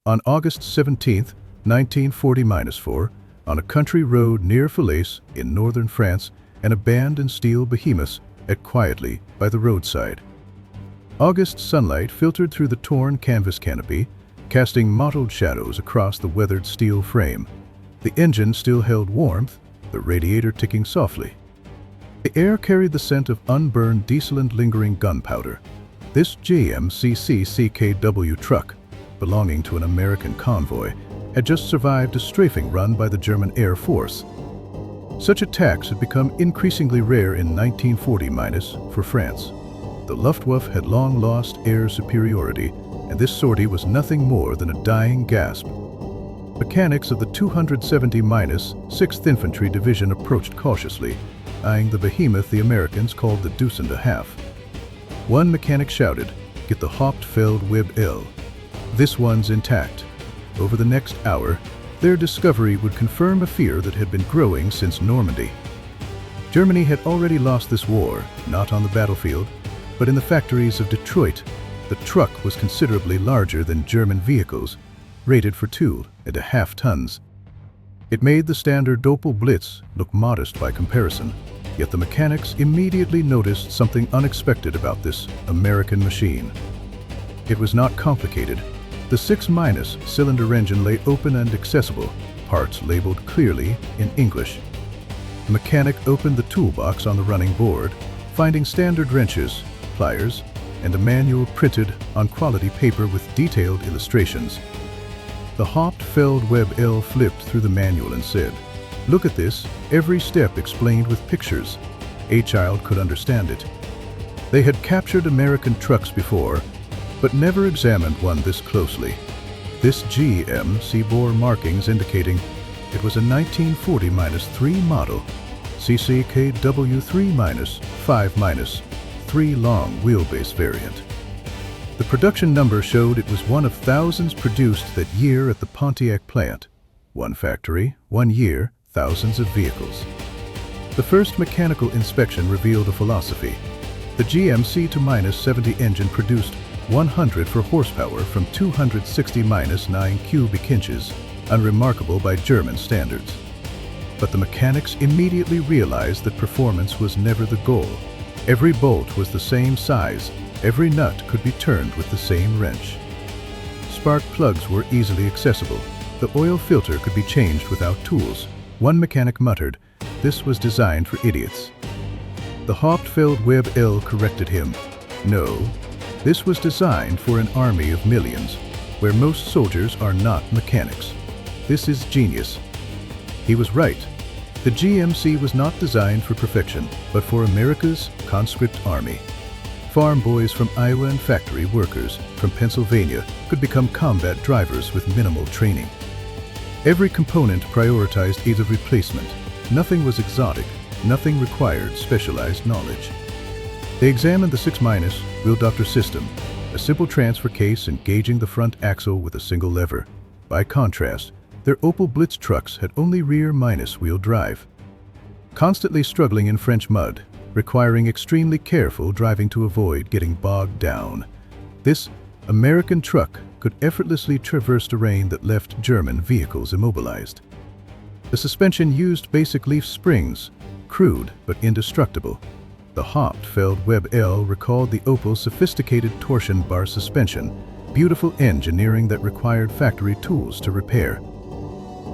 On August 17, 1940-4, on a country road near Falaise in northern France, an abandoned steel behemoth sat quietly by the roadside. August sunlight filtered through the torn canvas canopy, casting mottled shadows across the weathered steel frame. The engine still held warmth, the radiator ticking softly. The air carried the scent of unburned diesel and lingering gunpowder. This GMC CCKW truck, belonging to an American convoy, had just survived a strafing run by the German Air Force. Such attacks had become increasingly rare in 1940- for France. The Luftwaffe had long lost air superiority, and this sortie was nothing more than a dying gasp. Mechanics of the 270-6th Infantry Division approached cautiously, eyeing the behemoth the Americans called the Deuce and a Half. One mechanic shouted, "Get the WWII. This one's intact." Over the next hour, their discovery would confirm a fear that had been growing since Normandy. Germany had already lost this war, not on the battlefield, but in the factories of Detroit. The truck was considerably larger than German vehicles, rated for 2.5 tons. It made the standard Opel Blitz look modest by comparison, yet the mechanics immediately noticed something unexpected about this American machine. It was not complicated. The 6- cylinder engine lay open and accessible, parts labeled clearly in English. The mechanic opened the toolbox on the running board, finding standard wrenches, pliers, and a manual printed on quality paper with detailed illustrations. The WWII flipped through the manual and said, "Look at this, every step explained with pictures." A child could understand it. They had captured American trucks before, but never examined one this closely. This GMC bore markings indicating it was a 1940-3 model, CCKW 3-5-3 long wheelbase variant. The production number showed it was one of thousands produced that year at the Pontiac plant. One factory, 1 year, thousands of vehicles. The first mechanical inspection revealed a philosophy. The GMC-70 engine produced 104 horsepower from 260-9 cubic inches, unremarkable by German standards. But the mechanics immediately realized that performance was never the goal. Every bolt was the same size, every nut could be turned with the same wrench. Spark plugs were easily accessible. The oil filter could be changed without tools. One mechanic muttered, "This was designed for idiots." The WWII corrected him. "No. This was designed for an army of millions, where most soldiers are not mechanics. This is genius." He was right. The GMC was not designed for perfection, but for America's conscript army. Farm boys from Iowa and factory workers from Pennsylvania could become combat drivers with minimal training. Every component prioritized either replacement. Nothing was exotic, nothing required specialized knowledge. They examined the 6- wheel doctor system, a simple transfer case engaging the front axle with a single lever. By contrast, their Opel Blitz trucks had only rear-wheel drive. Constantly struggling in French mud, requiring extremely careful driving to avoid getting bogged down, this American truck could effortlessly traverse terrain that left German vehicles immobilized. The suspension used basic leaf springs, crude but indestructible. The WWII recalled the Opel's sophisticated torsion bar suspension, beautiful engineering that required factory tools to repair.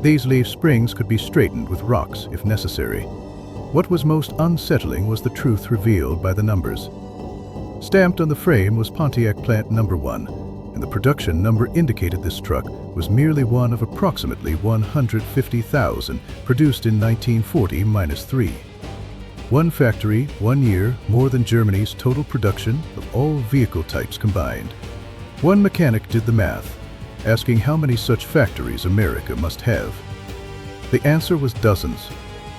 These leaf springs could be straightened with rocks if necessary. What was most unsettling was the truth revealed by the numbers. Stamped on the frame was Pontiac Plant Number 1, and the production number indicated this truck was merely one of approximately 150,000 produced in 1940-3. One factory, 1 year, more than Germany's total production of all vehicle types combined. One mechanic did the math, asking how many such factories America must have. The answer was dozens.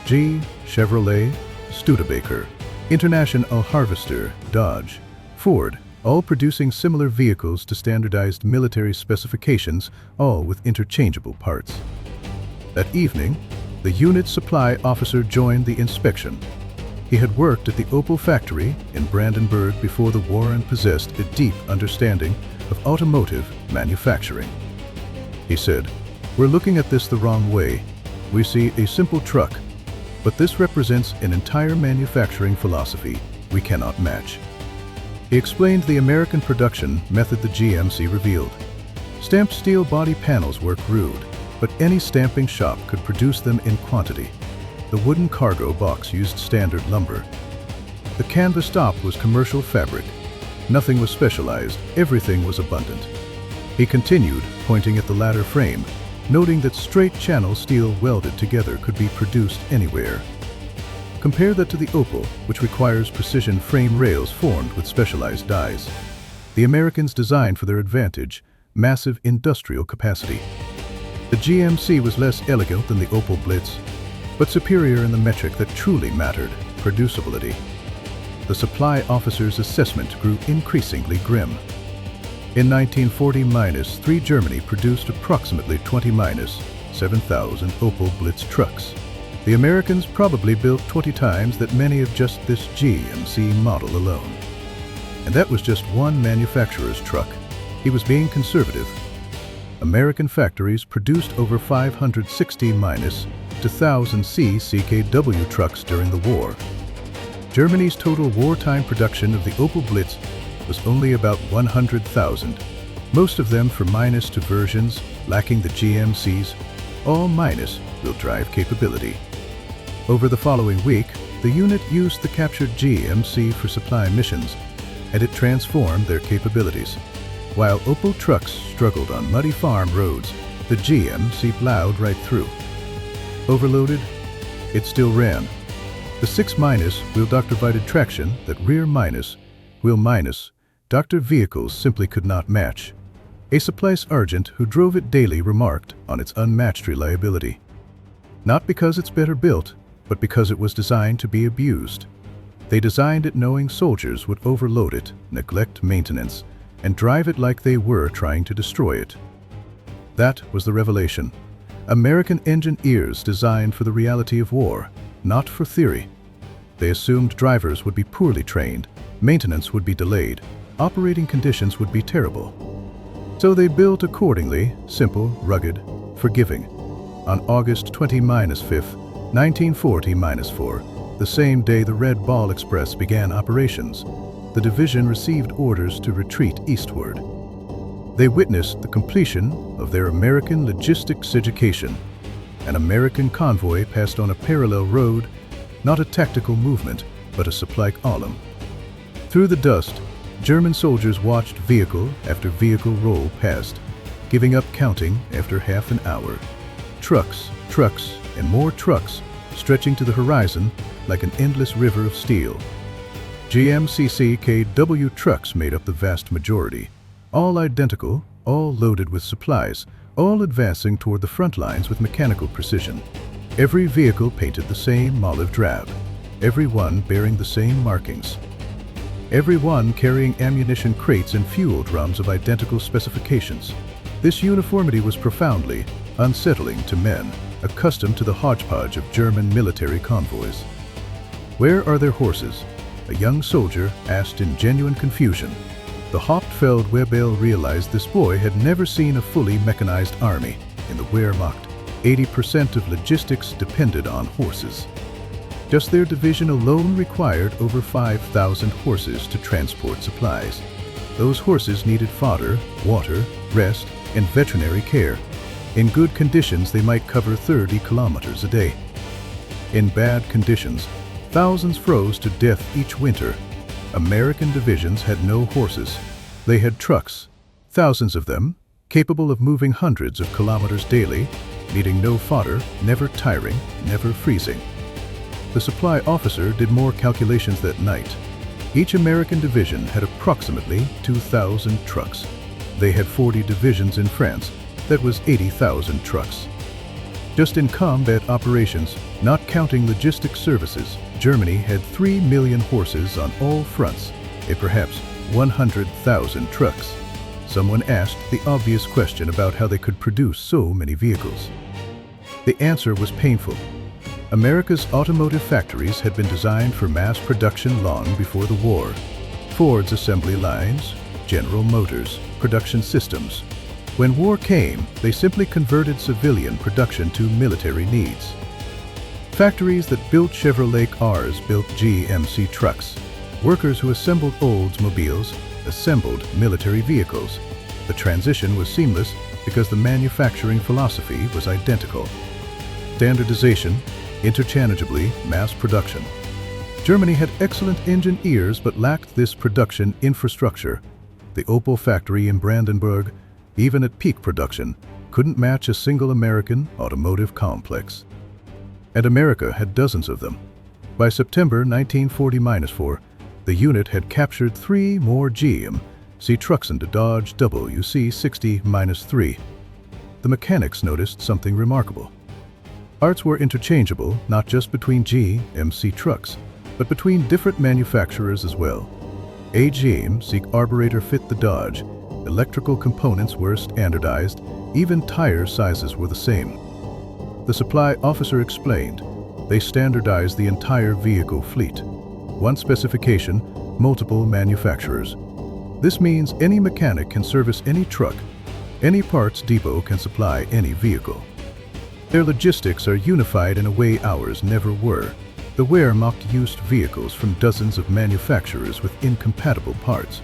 Chevrolet, Studebaker, International Harvester, Dodge, Ford, all producing similar vehicles to standardized military specifications, all with interchangeable parts. That evening, the unit supply officer joined the inspection. He had worked at the Opel factory in Brandenburg before the war and possessed a deep understanding of automotive manufacturing. He said, "We're looking at this the wrong way. We see a simple truck, but this represents an entire manufacturing philosophy we cannot match." He explained the American production method the GMC revealed. Stamped steel body panels work rude, but any stamping shop could produce them in quantity. The wooden cargo box used standard lumber. The canvas top was commercial fabric. Nothing was specialized, everything was abundant. He continued, pointing at the ladder frame, noting that straight channel steel welded together could be produced anywhere. Compare that to the Opel, which requires precision frame rails formed with specialized dies. The Americans designed for their advantage massive industrial capacity. The GMC was less elegant than the Opel Blitz, but superior in the metric that truly mattered, producibility. The supply officer's assessment grew increasingly grim. In 1940-3, Germany produced approximately 20-7,000 Opel Blitz trucks. The Americans probably built 20 times that many of just this GMC model alone. And that was just one manufacturer's truck. He was being conservative. American factories produced over 560-1000 CCKW trucks during the war. Germany's total wartime production of the Opel Blitz was only about 100,000, most of them for -2 versions, lacking the GMC's all-minus wheel drive capability. Over the following week, the unit used the captured GMC for supply missions, and it transformed their capabilities. While Opel trucks struggled on muddy farm roads, the GMC plowed right through. Overloaded, it still ran. The 6- wheel doctor-divided traction that rear- wheel- doctor vehicles simply could not match. A supply sergeant who drove it daily remarked on its unmatched reliability. Not because it's better built, but because it was designed to be abused. They designed it knowing soldiers would overload it, neglect maintenance, and drive it like they were trying to destroy it. That was the revelation. American engineers designed for the reality of war, not for theory. They assumed drivers would be poorly trained, maintenance would be delayed, operating conditions would be terrible. So they built accordingly, simple, rugged, forgiving. On August 20-5, 1940-4, the same day the Red Ball Express began operations, the division received orders to retreat eastward. They witnessed the completion of their American logistics education. An American convoy passed on a parallel road, not a tactical movement, but a supply column. Through the dust, German soldiers watched vehicle after vehicle roll past, giving up counting after half an hour. Trucks, trucks, and more trucks, stretching to the horizon like an endless river of steel. GMC CCKW trucks made up the vast majority, all identical, all loaded with supplies, all advancing toward the front lines with mechanical precision. Every vehicle painted the same olive drab, every one bearing the same markings. Every one carrying ammunition crates and fuel drums of identical specifications. This uniformity was profoundly unsettling to men accustomed to the hodgepodge of German military convoys. "Where are their horses?" a young soldier asked in genuine confusion. The Hauptfeld Wehrmacht realized this boy had never seen a fully mechanized army. In the Wehrmacht, 80% of logistics depended on horses. Just their division alone required over 5,000 horses to transport supplies. Those horses needed fodder, water, rest, and veterinary care. In good conditions, they might cover 30 kilometers a day. In bad conditions, thousands froze to death each winter. American divisions had no horses. They had trucks, thousands of them, capable of moving hundreds of kilometers daily, needing no fodder, never tiring, never freezing. The supply officer did more calculations that night. Each American division had approximately 2,000 trucks. They had 40 divisions in France. That was 80,000 trucks. Just in combat operations, not counting logistics services, Germany had 3 million horses on all fronts, and perhaps 100,000 trucks. Someone asked the obvious question about how they could produce so many vehicles. The answer was painful. America's automotive factories had been designed for mass production long before the war. Ford's assembly lines, General Motors, production systems. When war came, they simply converted civilian production to military needs. Factories that built Chevrolet cars built GMC trucks. Workers who assembled Oldsmobiles assembled military vehicles. The transition was seamless because the manufacturing philosophy was identical. Standardization, interchangeably mass production. Germany had excellent engineers but lacked this production infrastructure. The Opel factory in Brandenburg, even at peak production, couldn't match a single American automotive complex. And America had dozens of them. By September 1940-4, the unit had captured 3 more GMC trucks into Dodge WWII-60-3. The mechanics noticed something remarkable. Parts were interchangeable not just between GMC trucks, but between different manufacturers as well. A GMC carburetor fit the Dodge, electrical components were standardized, even tire sizes were the same. The supply officer explained, they standardized the entire vehicle fleet. One specification, multiple manufacturers. This means any mechanic can service any truck, any parts depot can supply any vehicle. Their logistics are unified in a way ours never were. The Wehrmacht used vehicles from dozens of manufacturers with incompatible parts.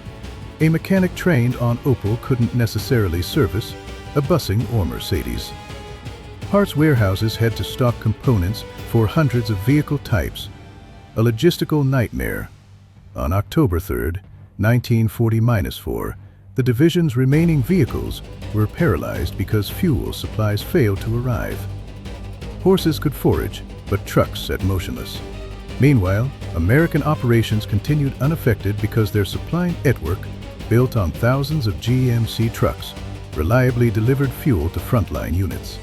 A mechanic trained on Opel couldn't necessarily service a Bussing or Mercedes. Parts warehouses had to stock components for hundreds of vehicle types, a logistical nightmare. On October 3, 1940-4, the division's remaining vehicles were paralyzed because fuel supplies failed to arrive. Horses could forage, but trucks sat motionless. Meanwhile, American operations continued unaffected because their supply network, built on thousands of GMC trucks, reliably delivered fuel to frontline units.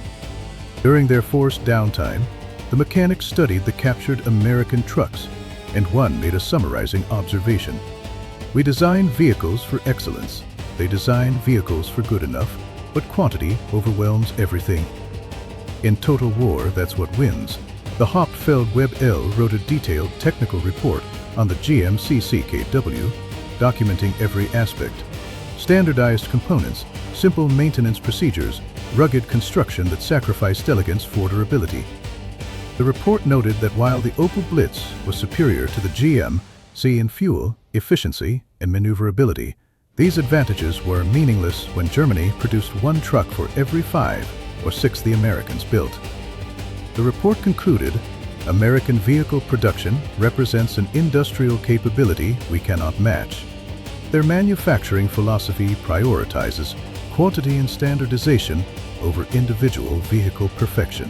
During their forced downtime, the mechanics studied the captured American trucks, and one made a summarizing observation. We design vehicles for excellence. They design vehicles for good enough, but quantity overwhelms everything. In total war, that's what wins. The Hauptfeldwebel wrote a detailed technical report on the GMC CCKW, documenting every aspect. Standardized components, simple maintenance procedures, rugged construction that sacrificed elegance for durability. The report noted that while the Opel Blitz was superior to the GMC in fuel, efficiency, and maneuverability, these advantages were meaningless when Germany produced 1 truck for every 5 or 6 the Americans built. The report concluded, American vehicle production represents an industrial capability we cannot match. Their manufacturing philosophy prioritizes quantity and standardization over individual vehicle perfection.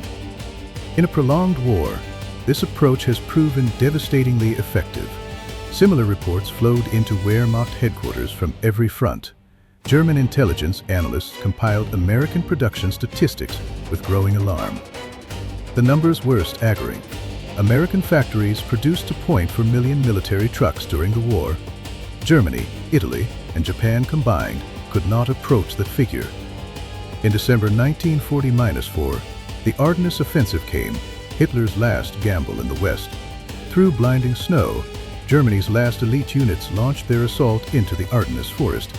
In a prolonged war, this approach has proven devastatingly effective. Similar reports flowed into Wehrmacht headquarters from every front. German intelligence analysts compiled American production statistics with growing alarm. The numbers were staggering. American factories produced a 0.4 million military trucks during the war. Germany, Italy, and Japan combined could not approach that figure. In December 1940-4, the Ardennes offensive came, Hitler's last gamble in the West. Through blinding snow, Germany's last elite units launched their assault into the Ardennes forest,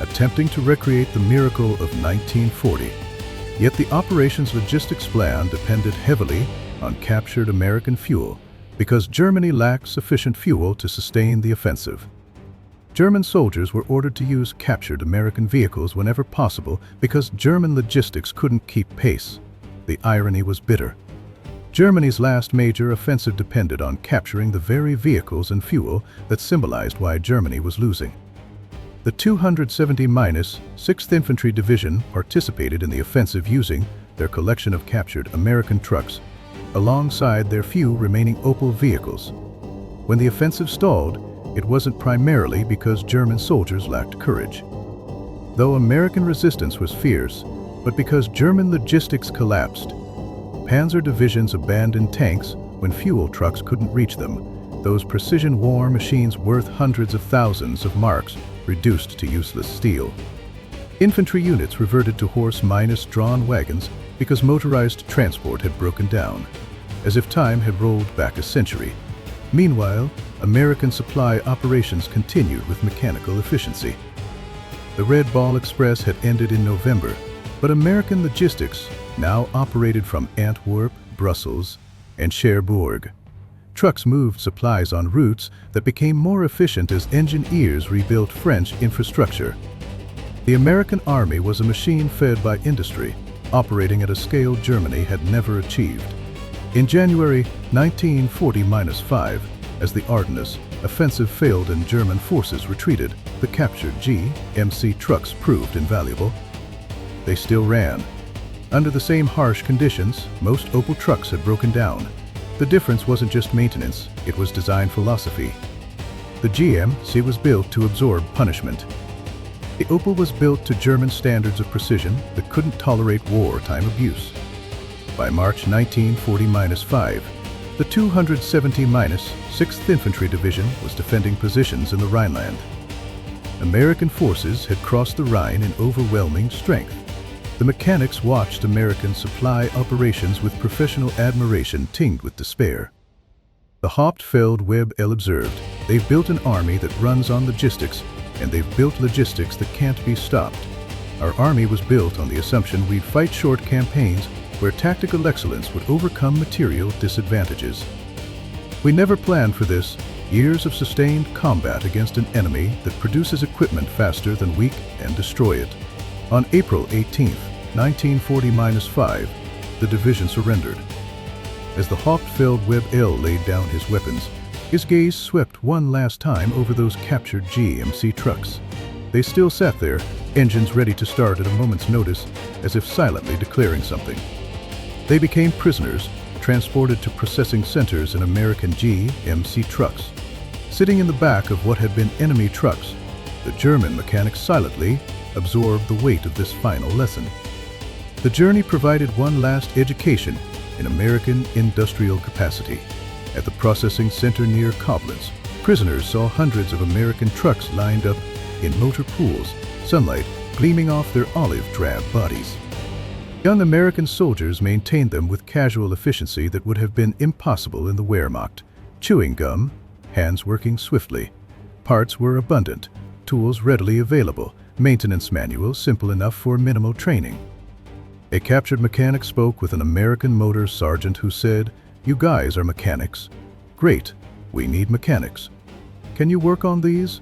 attempting to recreate the miracle of 1940. Yet the operation's logistics plan depended heavily on captured American fuel because Germany lacked sufficient fuel to sustain the offensive. German soldiers were ordered to use captured American vehicles whenever possible because German logistics couldn't keep pace. The irony was bitter. Germany's last major offensive depended on capturing the very vehicles and fuel that symbolized why Germany was losing. The 270-6th Infantry Division participated in the offensive using their collection of captured American trucks alongside their few remaining Opel vehicles. When the offensive stalled, it wasn't primarily because German soldiers lacked courage, though American resistance was fierce, but because German logistics collapsed. Panzer divisions abandoned tanks when fuel trucks couldn't reach them. Those precision war machines worth hundreds of thousands of marks reduced to useless steel. Infantry units reverted to horse-drawn wagons because motorized transport had broken down, as if time had rolled back a century. Meanwhile, American supply operations continued with mechanical efficiency. The Red Ball Express had ended in November, but American logistics now operated from Antwerp, Brussels, and Cherbourg. Trucks moved supplies on routes that became more efficient as engineers rebuilt French infrastructure. The American Army was a machine fed by industry, operating at a scale Germany had never achieved. In January 1940-5, as the Ardennes offensive failed and German forces retreated, the captured GMC trucks proved invaluable. They still ran. Under the same harsh conditions, most Opel trucks had broken down. The difference wasn't just maintenance, it was design philosophy. The GMC was built to absorb punishment. The Opel was built to German standards of precision that couldn't tolerate wartime abuse. By March 1940-5, the 270-6th Infantry Division was defending positions in the Rhineland. American forces had crossed the Rhine in overwhelming strength. The mechanics watched American supply operations with professional admiration tinged with despair. The Hauptfeldwebel observed, "They've built an army that runs on logistics, and they've built logistics that can't be stopped. Our army was built on the assumption we'd fight short campaigns where tactical excellence would overcome material disadvantages. We never planned for this, years of sustained combat against an enemy that produces equipment faster than we can destroy it." On April 18, 1940-5, the division surrendered. As the Hauptfeldwebel laid down his weapons, his gaze swept one last time over those captured GMC trucks. They still sat there, engines ready to start at a moment's notice, as if silently declaring something. They became prisoners, transported to processing centers in American GMC trucks. Sitting in the back of what had been enemy trucks, the German mechanics silently absorbed the weight of this final lesson. The journey provided one last education in American industrial capacity. At the processing center near Koblenz, prisoners saw hundreds of American trucks lined up in motor pools, sunlight gleaming off their olive-drab bodies. Young American soldiers maintained them with casual efficiency that would have been impossible in the Wehrmacht. Chewing gum, hands working swiftly. Parts were abundant, tools readily available, maintenance manuals simple enough for minimal training. A captured mechanic spoke with an American motor sergeant who said, "You guys are mechanics. Great, we need mechanics. Can you work on these?"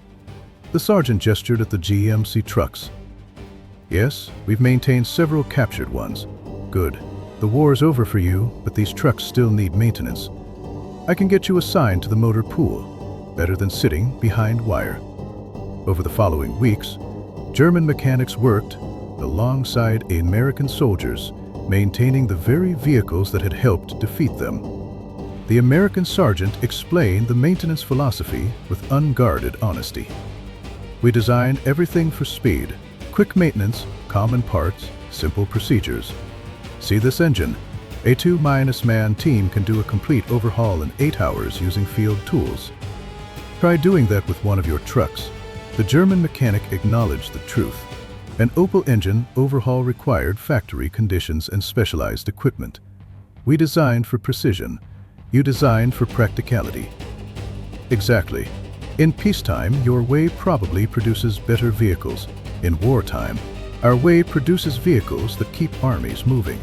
The sergeant gestured at the GMC trucks. "Yes, we've maintained several captured ones." "Good. The war's over for you, but these trucks still need maintenance. I can get you assigned to the motor pool. Better than sitting behind wire." Over the following weeks, German mechanics worked alongside American soldiers, maintaining the very vehicles that had helped defeat them. The American sergeant explained the maintenance philosophy with unguarded honesty. "We designed everything for speed, quick maintenance, common parts, simple procedures. See this engine? A 2-man team can do a complete overhaul in 8 hours using field tools. Try doing that with one of your trucks." The German mechanic acknowledged the truth. An Opel engine overhaul required factory conditions and specialized equipment. "We designed for precision. You designed for practicality." Exactly. In peacetime, your way probably produces better vehicles. In wartime, our way produces vehicles that keep armies moving.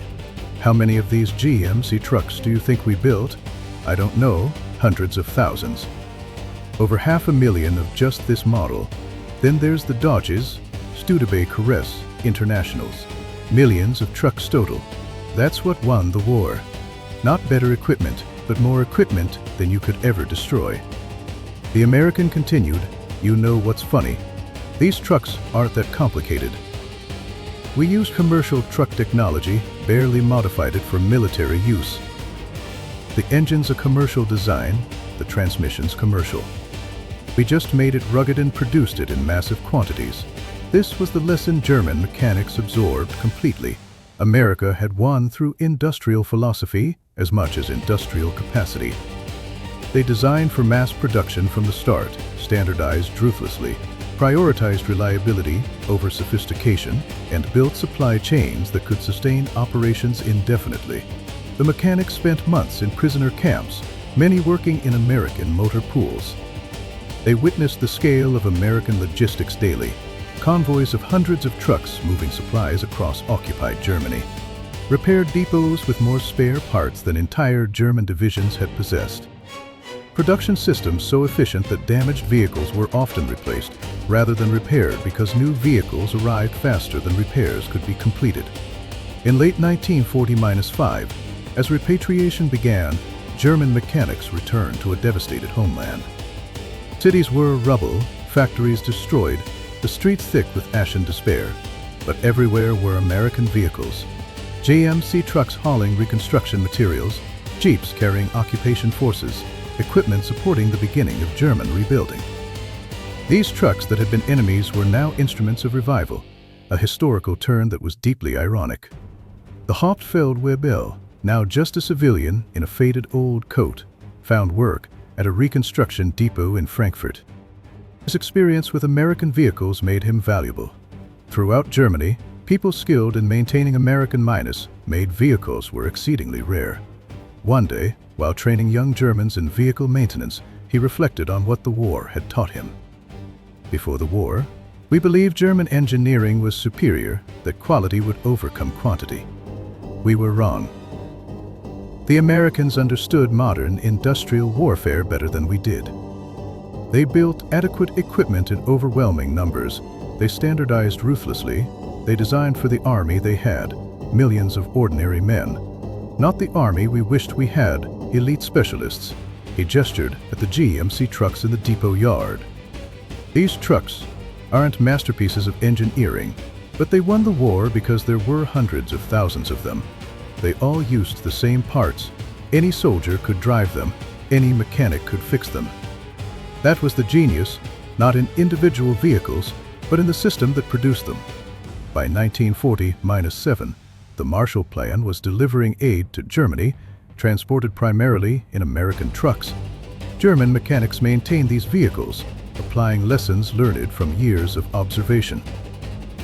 How many of these GMC trucks do you think we built? I don't know, hundreds of thousands. Over 500,000 of just this model. Then there's the Dodges, Studebaker Caress, Internationals. Millions of trucks total. That's what won the war. Not better equipment, but more equipment than you could ever destroy. The American continued, "You know what's funny? These trucks aren't that complicated. We used commercial truck technology, barely modified it for military use. The engine's a commercial design, the transmission's commercial. We just made it rugged and produced it in massive quantities." This was the lesson German mechanics absorbed completely. America had won through industrial philosophy as much as industrial capacity. They designed for mass production from the start, standardized ruthlessly, prioritized reliability over sophistication, and built supply chains that could sustain operations indefinitely. The mechanics spent months in prisoner camps, many working in American motor pools. They witnessed the scale of American logistics daily. convoys of hundreds of trucks moving supplies across occupied Germany, repaired depots with more spare parts than entire German divisions had possessed. Production systems so efficient that damaged vehicles were often replaced rather than repaired because new vehicles arrived faster than repairs could be completed. In late 1940-5, as repatriation began, German mechanics returned to a devastated homeland. Cities were rubble, factories destroyed, the streets thick with ashen despair, but everywhere were American vehicles. GMC trucks hauling reconstruction materials, jeeps carrying occupation forces, equipment supporting the beginning of German rebuilding. These trucks that had been enemies were now instruments of revival, a historical turn that was deeply ironic. The Hauptfeldwebel, now just a civilian in a faded old coat, found work at a reconstruction depot in Frankfurt. His experience with American vehicles made him valuable. Throughout Germany, people skilled in maintaining American-made vehicles were exceedingly rare. One day, while training young Germans in vehicle maintenance, he reflected on what the war had taught him. Before the war, we believed German engineering was superior, that quality would overcome quantity. We were wrong. The Americans understood modern industrial warfare better than we did. They built adequate equipment in overwhelming numbers. They standardized ruthlessly. They designed for the army they had, millions of ordinary men. Not the army we wished we had, elite specialists. He gestured at the GMC trucks in the depot yard. These trucks aren't masterpieces of engineering, but they won the war because there were hundreds of thousands of them. They all used the same parts. Any soldier could drive them. Any mechanic could fix them. That was the genius, not in individual vehicles, but in the system that produced them. By 1940-7, the Marshall Plan was delivering aid to Germany, transported primarily in American trucks. German mechanics maintained these vehicles, applying lessons learned from years of observation.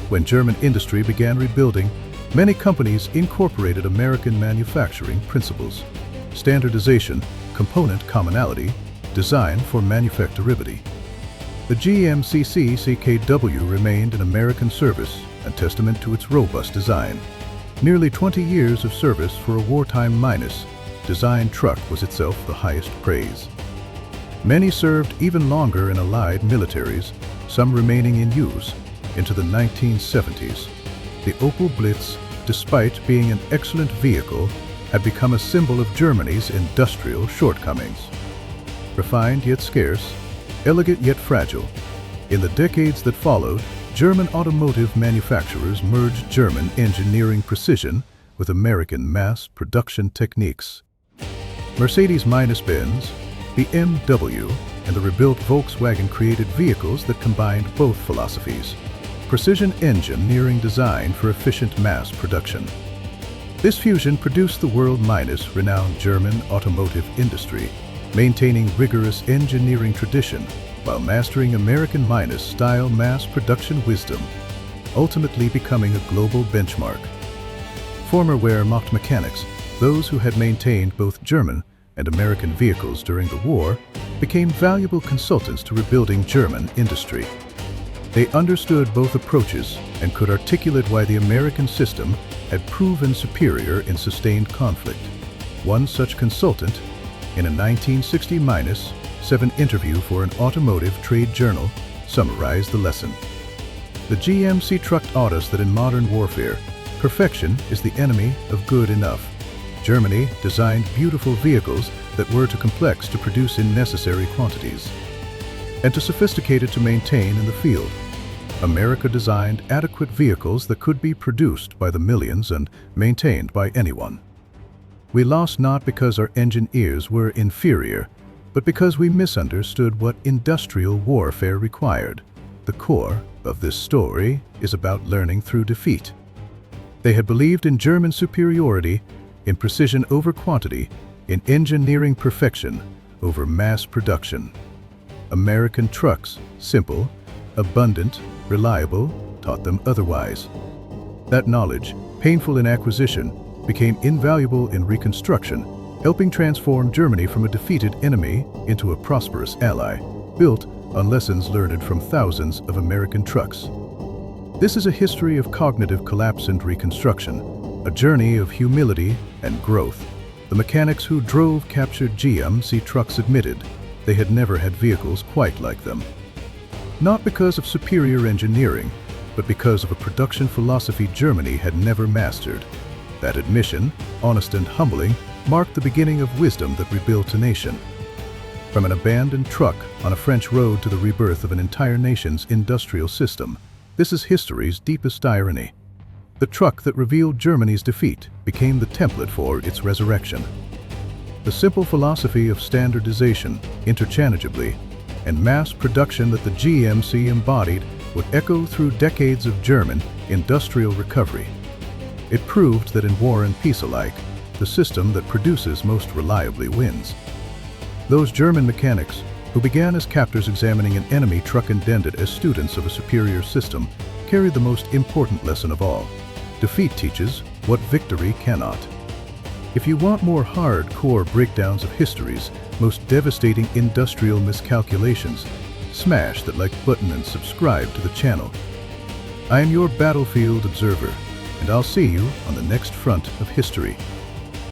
When German industry began rebuilding, many companies incorporated American manufacturing principles: standardization, component commonality, design for manufacturability. The GMC CCKW remained in American service, a testament to its robust design. Nearly 20 years of service for a wartime design truck was itself the highest praise. Many served even longer in allied militaries, some remaining in use into the 1970s. The Opel Blitz, despite being an excellent vehicle, had become a symbol of Germany's industrial shortcomings. Refined yet scarce, elegant yet fragile, in the decades that followed, German automotive manufacturers merged German engineering precision with American mass production techniques. Mercedes-Benz, BMW, and the rebuilt Volkswagen created vehicles that combined both philosophies: precision engineering design for efficient mass production. This fusion produced the world-renowned German automotive industry, maintaining rigorous engineering tradition while mastering American-style mass production wisdom, ultimately becoming a global benchmark. Former Wehrmacht mechanics, those who had maintained both German and American vehicles during the war, became valuable consultants to rebuilding German industry. They understood both approaches and could articulate why the American system had proven superior in sustained conflict. One such consultant, in a 1960-7 interview for an automotive trade journal, summarized the lesson. The GMC truck taught us that in modern warfare, perfection is the enemy of good enough. Germany designed beautiful vehicles that were too complex to produce in necessary quantities, and too sophisticated to maintain in the field. America designed adequate vehicles that could be produced by the millions and maintained by anyone. We lost not because our engineers were inferior, but because we misunderstood what industrial warfare required. The core of this story is about learning through defeat. They had believed in German superiority, in precision over quantity, in engineering perfection over mass production. American trucks, simple, abundant, reliable, taught them otherwise. That knowledge, painful in acquisition, became invaluable in reconstruction, helping transform Germany from a defeated enemy into a prosperous ally, built on lessons learned from thousands of American trucks. This is a history of cognitive collapse and reconstruction, a journey of humility and growth. The mechanics who drove captured GMC trucks admitted they had never had vehicles quite like them. Not because of superior engineering, but because of a production philosophy Germany had never mastered. That admission, honest and humbling, marked the beginning of wisdom that rebuilt a nation. From an abandoned truck on a French road to the rebirth of an entire nation's industrial system, this is history's deepest irony. The truck that revealed Germany's defeat became the template for its resurrection. The simple philosophy of standardization, interchangeability, and mass production that the GMC embodied would echo through decades of German industrial recovery. It proved that in war and peace alike, the system that produces most reliably wins. Those German mechanics, who began as captors examining an enemy truck intended as students of a superior system, carried the most important lesson of all. Defeat teaches what victory cannot. If you want more hardcore breakdowns of history's most devastating industrial miscalculations, smash that like button and subscribe to the channel. I am your battlefield observer, and I'll see you on the next front of history.